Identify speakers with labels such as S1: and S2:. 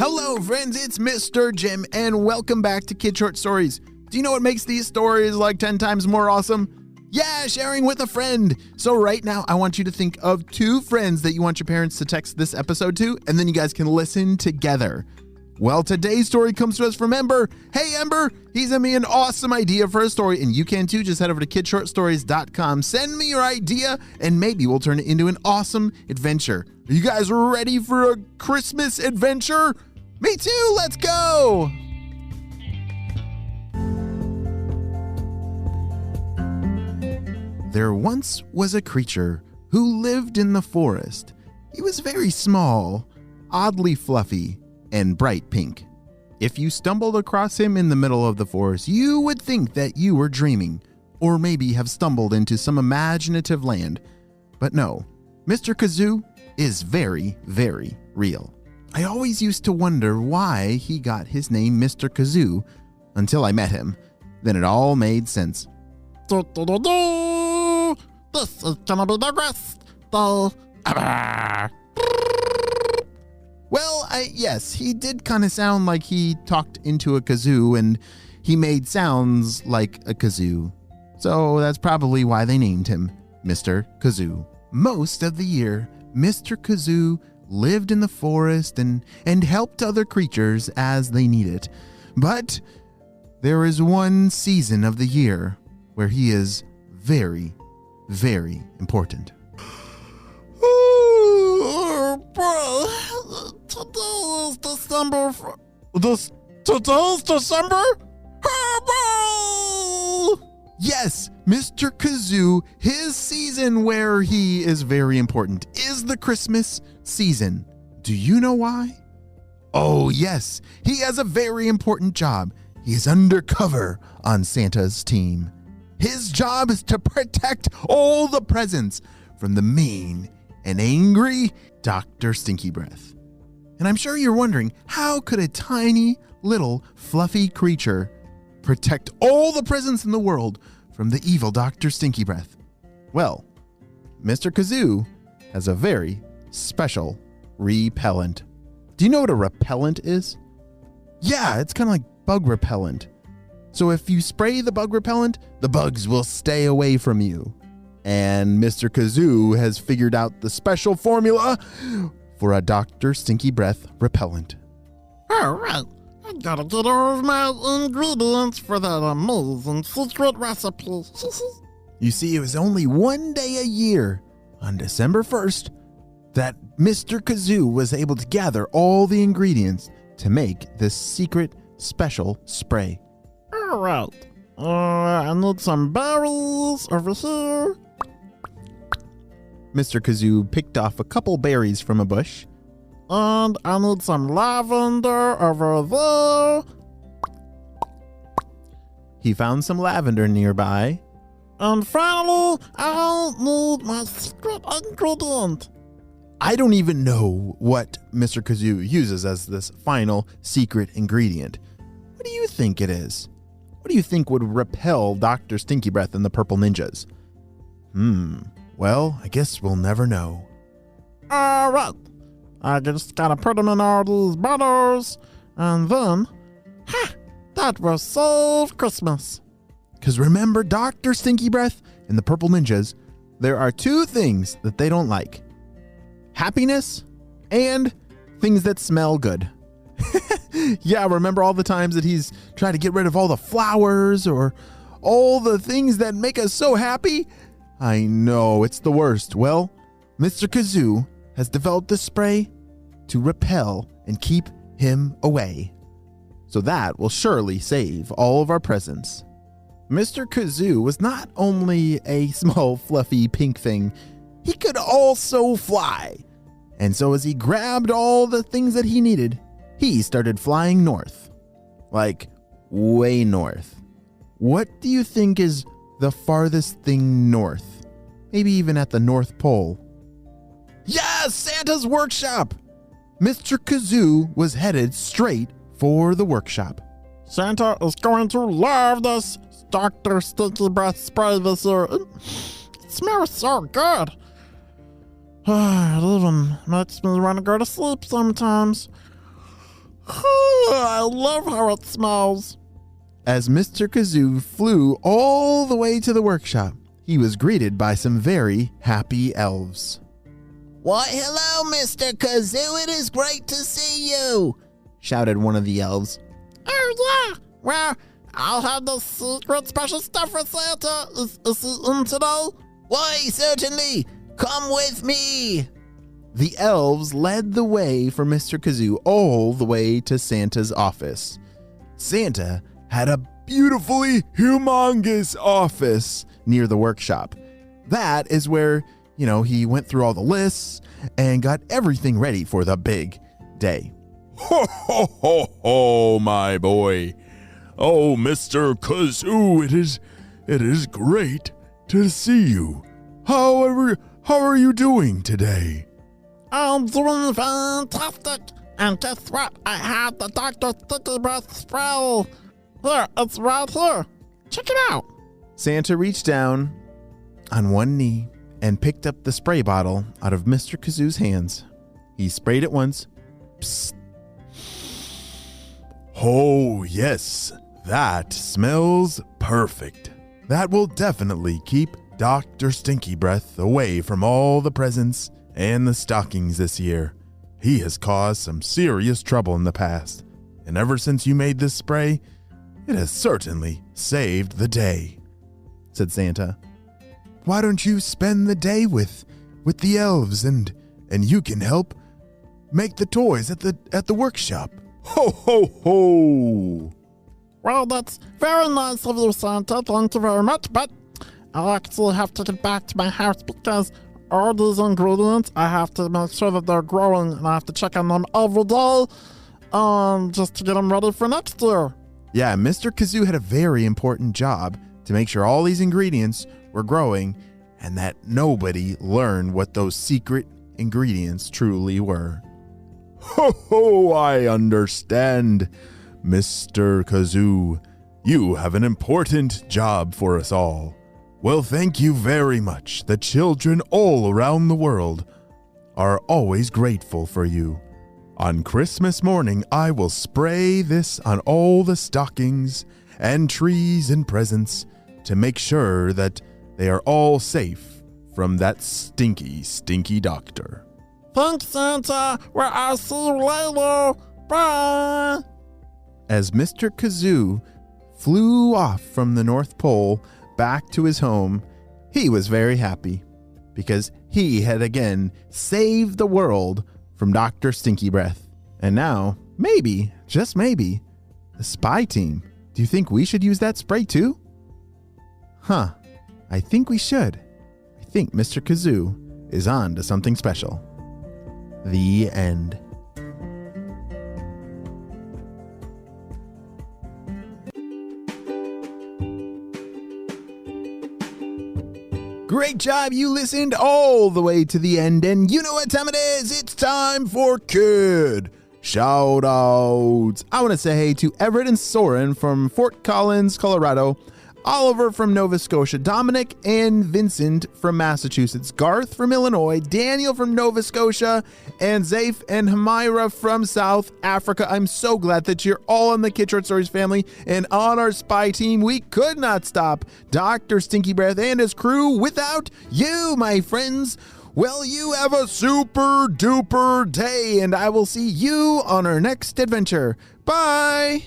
S1: Hello, friends, it's Mr. Jim, and welcome back to Kid Short Stories. Do you know what makes these stories like 10 times more awesome? Yeah, sharing with a friend. So right now, I want you to think of 2 friends that you want your parents to text this episode to, and then you guys can listen together. Well, today's story comes to us from Ember. Hey, Ember, he sent me an awesome idea for a story, and you can too. Just head over to kidshortstories.com. Send me your idea, and maybe we'll turn it into an awesome adventure. Are you guys ready for a Christmas adventure? Me too, let's go! There once was a creature who lived in the forest. He was very small, oddly fluffy, and bright pink. If you stumbled across him in the middle of the forest, you would think that you were dreaming, or maybe have stumbled into some imaginative land. But no, Mr. Kazoo is very, very real. I always used to wonder why he got his name Mr. Kazoo until I met him. Then it all made sense.
S2: This is gonna be the rest day.
S1: Well, yes, he did kind of sound like he talked into a kazoo, and he made sounds like a kazoo. So that's probably why they named him Mr. Kazoo. Most of the year, Mr. Kazoo lived in the forest and helped other creatures as they needed. But there is one season of the year where he is very, very important.
S2: Today is December. Today's December?
S1: Yes, Mr. Kazoo, his season where he is very important is the Christmas season. Do you know why? Oh, yes, he has a very important job. He is undercover on Santa's team. His job is to protect all the presents from the mean and angry Dr. Stinky Breath. And I'm sure you're wondering, how could a tiny, little, fluffy creature protect all the presents in the world from the evil Dr. Stinky Breath? Well, Mr. Kazoo has a very special repellent. Do you know what a repellent is? Yeah, it's kind of like bug repellent. So if you spray the bug repellent, the bugs will stay away from you. And Mr. Kazoo has figured out the special formula for a Dr. Stinky Breath repellent.
S2: All right, I gotta get all of my ingredients for that amazing secret recipe.
S1: You see, it was only one day a year, on December 1st, that Mr. Kazoo was able to gather all the ingredients to make this secret special spray.
S2: All right, I need some berries over here.
S1: Mr. Kazoo picked off a couple berries from a bush.
S2: And I need some lavender over there.
S1: He found some lavender nearby.
S2: And finally, I need my secret ingredient.
S1: I don't even know what Mr. Kazoo uses as this final secret ingredient. What do you think it is? What do you think would repel Dr. Stinky Breath and the Purple Ninjas? Well, I guess we'll never know.
S2: All right. I just gotta put them in all these bottles, and then, that will save Christmas.
S1: Because remember, Dr. Stinky Breath and the Purple Ninjas, there are 2 things that they don't like. Happiness and things that smell good. Yeah, remember all the times that he's tried to get rid of all the flowers or all the things that make us so happy? I know, it's the worst. Well, Mr. Kazoo has developed this spray to repel and keep him away. So that will surely save all of our presents. Mr. Kazoo was not only a small, fluffy pink thing, he could also fly. And so as he grabbed all the things that he needed, he started flying north. Like, way north. What do you think is the farthest thing north? Maybe even at the North Pole. Yes, Santa's workshop! Mr. Kazoo was headed straight for the workshop.
S2: Santa is going to love this Dr. Stinky Breath spray this year. It smells so good. It even makes me want to go to sleep sometimes. I love how it smells.
S1: As Mr. Kazoo flew all the way to the workshop, he was greeted by some very happy elves.
S3: Why, hello, Mr. Kazoo. It is great to see you, shouted one of the elves.
S2: Oh, yeah. Well, I'll have the secret special stuff for Santa. Is he in today?
S3: Why, certainly. Come with me.
S1: The elves led the way for Mr. Kazoo all the way to Santa's office. Santa had a beautifully humongous office near the workshop. That is where, he went through all the lists and got everything ready for the big day.
S4: Ho, ho, ho, ho, my boy. Oh, Mr. Kazoo, it is great to see you. How are you doing today?
S2: I'm doing fantastic. And guess what? I have the Dr. Sticky Breath spray. Here, it's right here. Check it out.
S1: Santa reached down on one knee and picked up the spray bottle out of Mr. Kazoo's hands. He sprayed it once. Psst.
S4: Oh, yes, that smells perfect. That will definitely keep Dr. Stinky Breath away from all the presents and the stockings this year. He has caused some serious trouble in the past, and ever since you made this spray, it has certainly saved the day,
S1: said Santa.
S4: Why don't you spend the day with the elves and you can help make the toys at the workshop? Ho, ho, ho!
S2: Well, that's very nice of you, Santa. Thank you very much, but I'll actually have to get back to my house because all these ingredients, I have to make sure that they're growing, and I have to check on them every day just to get them ready for next year.
S1: Yeah, Mr. Kazoo had a very important job to make sure all these ingredients were growing and that nobody learned what those secret ingredients truly were.
S4: Ho, ho, I understand, Mr. Kazoo. You have an important job for us all. Well, thank you very much. The children all around the world are always grateful for you. On Christmas morning, I will spray this on all the stockings and trees and presents to make sure that they are all safe from that stinky, stinky doctor.
S2: Thanks, Santa. Well, I'll see you later. Bye.
S1: As Mr. Kazoo flew off from the North Pole back to his home, he was very happy because he had again saved the world from Dr. Stinky Breath. And now, maybe, just maybe, the spy team. Do you think we should use that spray too? Huh, I think we should. I think Mr. Kazoo is on to something special. The end. Great job, you listened all the way to the end, and you know what time it is. It's time for Kid Shout Outs. I want to say hey to Everett and Soren from Fort Collins, Colorado, Oliver from Nova Scotia, Dominic and Vincent from Massachusetts, Garth from Illinois, Daniel from Nova Scotia, and Zaif and Hamira from South Africa. I'm so glad that you're all in the Kid Short Stories family and on our spy team. We could not stop Dr. Stinky Breath and his crew without you, my friends. Well, you have a super duper day, and I will see you on our next adventure. Bye!